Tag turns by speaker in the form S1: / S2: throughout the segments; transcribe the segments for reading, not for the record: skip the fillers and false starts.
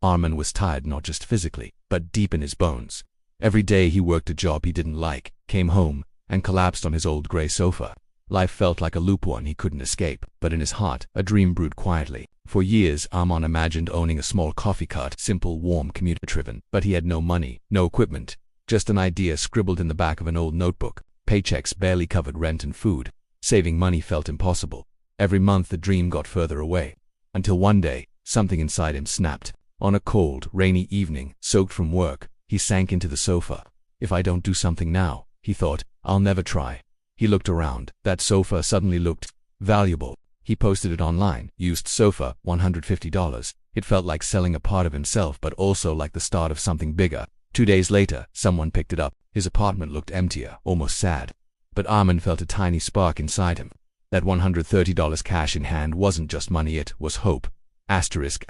S1: Armin was tired not just physically, but deep in his bones. Every day he worked a job he didn't like, came home, and collapsed on his old gray sofa. Life felt like a loop, one he couldn't escape, but in his heart, a dream brewed quietly. For years, Armin imagined owning a small coffee cart, simple, warm, commuter-driven, but he had no money, no equipment, just an idea scribbled in the back of an old notebook. Paychecks barely covered rent and food. Saving money felt impossible. Every month the dream got further away. Until one day, something inside him snapped. On a cold, rainy evening, soaked from work, he sank into the sofa. If I don't do something now, he thought, I'll never try. He looked around. That sofa suddenly looked valuable. He posted it online. Used sofa, $150. It felt like selling a part of himself, but also like the start of something bigger. 2 days later, someone picked it up. His apartment looked emptier, almost sad. But Armin felt a tiny spark inside him. That $130 cash in hand wasn't just money, it was hope. Asterisk.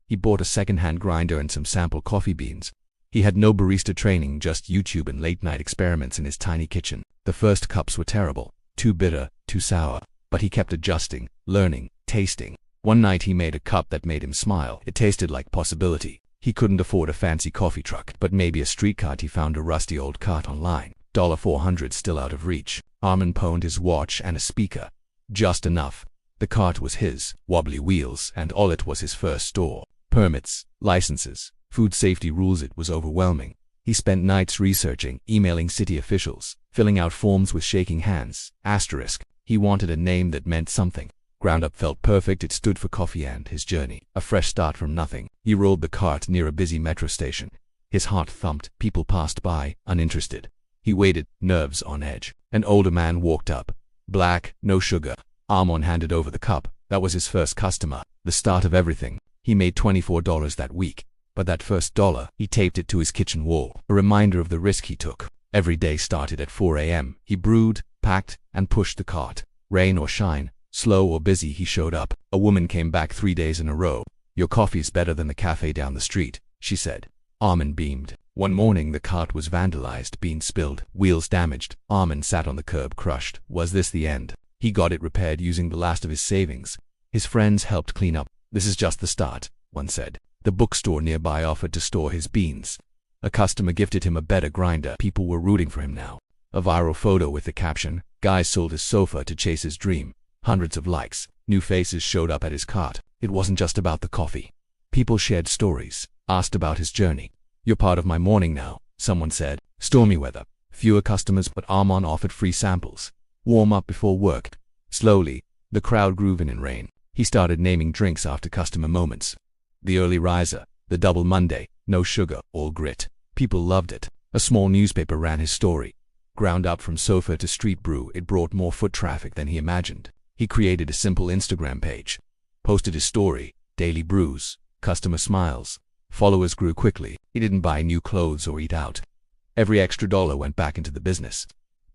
S1: He bought a second-hand grinder and some sample coffee beans. He had no barista training, just YouTube and late-night experiments in his tiny kitchen. The first cups were terrible. Too bitter, too sour. But he kept adjusting, learning, tasting. One night he made a cup that made him smile. It tasted like possibility. He couldn't afford a fancy coffee truck, but maybe a street cart. He found a rusty old cart online. $400 still out of reach. Armin pawned his watch and a speaker. Just enough. The cart was his, wobbly wheels, and all it was his first store. Permits, licenses, food safety rules. It was overwhelming. He spent nights researching, emailing city officials, filling out forms with shaking hands. Asterisk. He wanted a name that meant something. Ground Up felt perfect. It stood for coffee and his journey. A fresh start from nothing. He rolled the cart near a busy metro station. His heart thumped. People passed by, uninterested. He waited, nerves on edge. An older man walked up. Black, no sugar. Armin handed over the cup. That was his first customer. The start of everything. He made $24 that week. But that first dollar, he taped it to his kitchen wall. A reminder of the risk he took. Every day started at 4 a.m. He brewed, packed, and pushed the cart. Rain or shine, slow or busy, he showed up. A woman came back 3 days in a row. Your coffee's better than the cafe down the street, she said. Armin beamed. One morning the cart was vandalized, beans spilled, wheels damaged. Armin sat on the curb, crushed. Was this the end? He got it repaired using the last of his savings. His friends helped clean up. This is just the start, one said. The bookstore nearby offered to store his beans. A customer gifted him a better grinder. People were rooting for him now. A viral photo with the caption, "Guy sold his sofa to chase his dream." Hundreds of likes. New faces showed up at his cart. It wasn't just about the coffee. People shared stories, asked about his journey. You're part of my morning now, someone said. Stormy weather. Fewer customers, but Armin offered free samples. Warm up before work. Slowly, the crowd grew in rain. He started naming drinks after customer moments. The early riser, the double Monday, no sugar, all grit. People loved it. A small newspaper ran his story. Ground Up from sofa to street brew. It brought more foot traffic than he imagined. He created a simple Instagram page. Posted his story, daily brews, customer smiles. Followers grew quickly. He didn't buy new clothes or eat out. Every extra dollar went back into the business.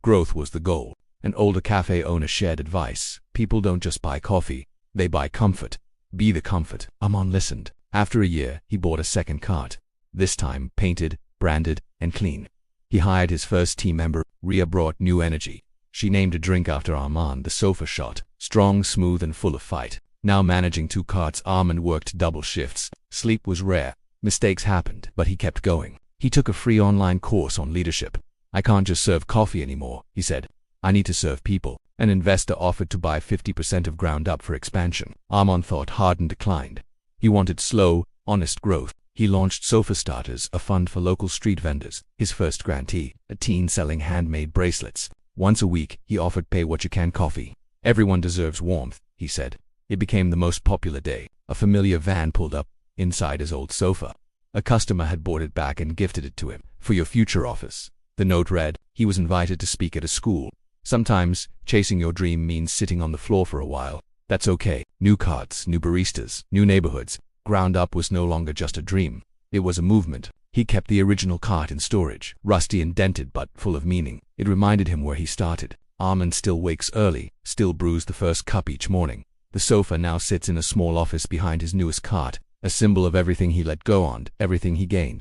S1: Growth was the goal. An older cafe owner shared advice. People don't just buy coffee, they buy comfort. Be the comfort. Armin listened. After a year, he bought a second cart. This time, painted, branded, and clean. He hired his first team member. Ria brought new energy. She named a drink after Armin, the sofa shot. Strong, smooth, and full of fight. Now managing 2 carts, Armin worked double shifts. Sleep was rare. Mistakes happened, but he kept going. He took a free online course on leadership. I can't just serve coffee anymore, he said. I need to serve people. An investor offered to buy 50% of Ground Up for expansion. Armin thought hard and declined. He wanted slow, honest growth. He launched Sofa Starters, a fund for local street vendors. His first grantee, a teen selling handmade bracelets. Once a week, he offered pay-what-you-can coffee. Everyone deserves warmth, he said. It became the most popular day. A familiar van pulled up. Inside his old sofa. A customer had bought it back and gifted it to him. For your future office. The note read, he was invited to speak at a school. Sometimes, chasing your dream means sitting on the floor for a while. That's okay. New carts, new baristas, new neighborhoods. Ground Up was no longer just a dream. It was a movement. He kept the original cart in storage, rusty and dented but full of meaning. It reminded him where he started. Armin still wakes early, still brews the first cup each morning. The sofa now sits in a small office behind his newest cart. A symbol of everything he let go on, everything he gained.